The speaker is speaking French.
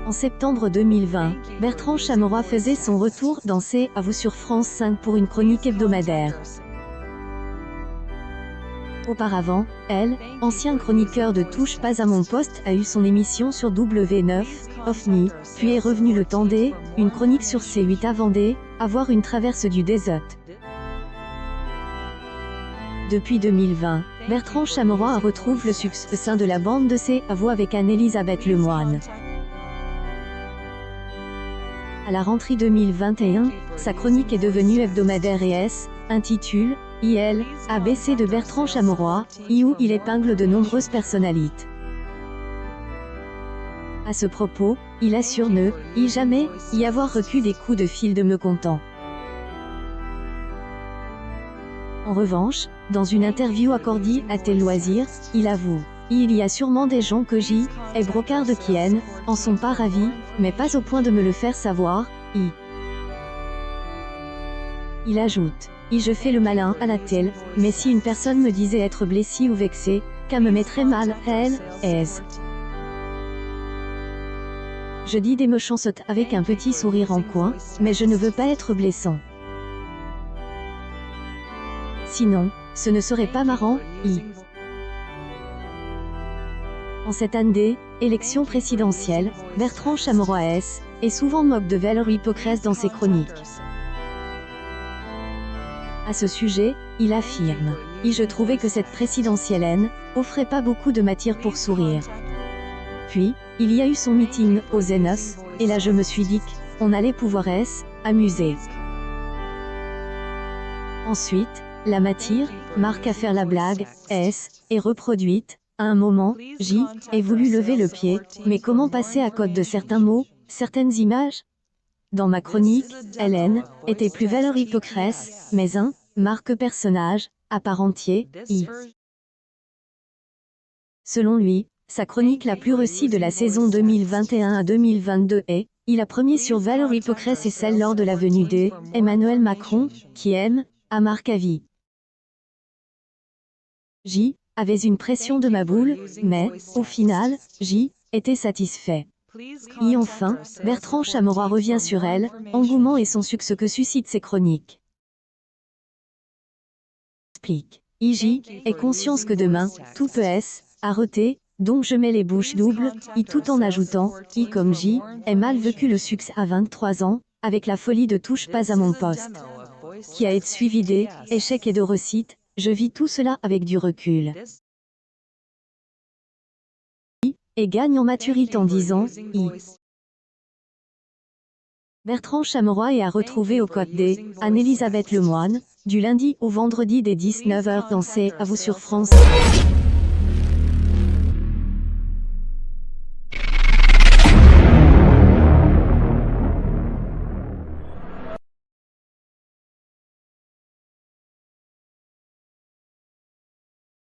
En septembre 2020, Bertrand Chameroy faisait son retour dans C'est à vous sur France 5 pour une chronique hebdomadaire. Auparavant, elle, ancien chroniqueur de Touche pas à mon poste, a eu son émission sur W9, OFNI, puis est revenu le temps des, une chronique sur C8 avant avoir une traverse du désert. Depuis 2020, Bertrand Chameroy retrouve le succès au sein de la bande de C'est à vous avec Anne-Elisabeth Lemoine. À la rentrée 2021, sa chronique est devenue hebdomadaire et intitule IL, ABC de Bertrand Chameroy, où il épingle de nombreuses personnalités. À ce propos, il assure ne jamais y avoir reçu des coups de fil de mécontents. En revanche, dans une interview accordée à Tel Loisir, il avoue: il y a sûrement des gens que et brocard de qui en sont pas ravis, mais pas au point de me le faire savoir. Il ajoute: je fais le malin à la telle, mais si une personne me disait être blessée ou vexée, qu'elle me mettrait mal, je dis des méchancetés avec un petit sourire en coin, mais je ne veux pas être blessant. Sinon, ce ne serait pas marrant. En cette année élection présidentielle, Bertrand Chameroy est souvent moque de Valérie Pécresse dans ses chroniques. À ce sujet, il affirme: je trouvais que cette présidentielle offrait pas beaucoup de matière pour sourire. Puis, il y a eu son meeting aux Zénos, et là je me suis dit qu'on allait pouvoir amuser. Ensuite, la matière, marque à faire la blague, est reproduite. À un moment, ai voulu lever le pied, mais comment passer à côté de certains mots, certaines images? Dans ma chronique, Hélène était plus Valérie Pécresse, mais un marque personnage à part entier. Selon lui, sa chronique la plus réussie de la saison 2021 à 2022 est la première sur Valérie Pécresse et celle lors de la venue d'Emmanuel Macron, qui aime à marque à vie. Avait une pression de ma boule, mais, au final, était satisfait. Et enfin, Bertrand Chameroy revient sur elle, engouement et son succès que suscitent ses chroniques. Explique. Est conscience que demain, tout peut arrêter, donc je mets les bouches doubles, tout en ajoutant, comme ai mal vécu le succès à 23 ans, avec la folie de Touche pas à mon poste. Qui a été suivi des échecs et de réussites, je vis tout cela avec du recul. Et gagne en maturité en disant Bertrand Chameroy est à retrouver aux côtés d'Anne-Elisabeth Lemoine, du lundi au vendredi dès 19h dans C'est à vous sur France 5.